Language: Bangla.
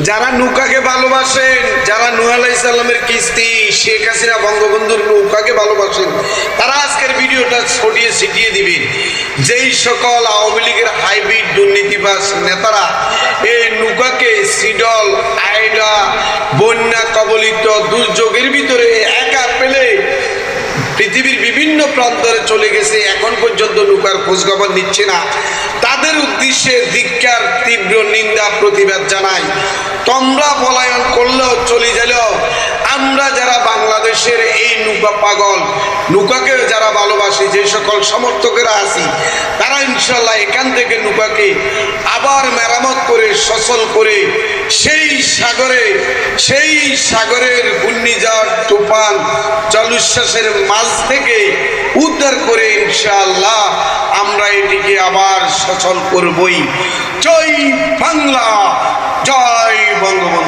যারা নৌকাকে ভালোবাসেন, যারা নূহ আলাইহিস সালামের কিস্তি, শেখ হাসিনা বঙ্গবন্ধুর নৌকাকে ভালোবাসেন, তারা আজকের ভিডিওটা ছড়িয়ে ছিটিয়ে দিবেন। যেই সকল আওয়ামী লীগের হাইব্রিড দুর্নীতিবাজ নেতারা এই নৌকাকে সিডল, আইলা, বন্যা কবলিত দুর্যোগের ভিতরে একা পেলে পৃথিবীর বিভিন্ন প্রান্তরে চলে গেছে, এখন পর্যন্ত নৌকার খোঁজখবর নিচ্ছে না, তাদের উদ্দেশ্যে ধিক্কার, তীব্র নিন্দা, প্রতিবাদ জানাই। তোমরা পলায়ন করলেও চলে গেলেও আমরা যারা বাংলাদেশের এই নৌকা পাগল, নৌকাকে যারা ভালোবাসি, যে সকল সমর্থকেরা আছি, তারা ইনশাল্লাহ এখান থেকে নৌকাকে আবার মেরামত করে সচল করে সেই সাগরের ঘূর্ণিঝড়, তুফান, জলোচ্ছ্বাসের মাঝ থেকে উদ্ধার করে ইনশাআল্লাহ আমরা এটিকে আবার সচল করবই। জয় বাংলা, জয় বঙ্গবন্ধু।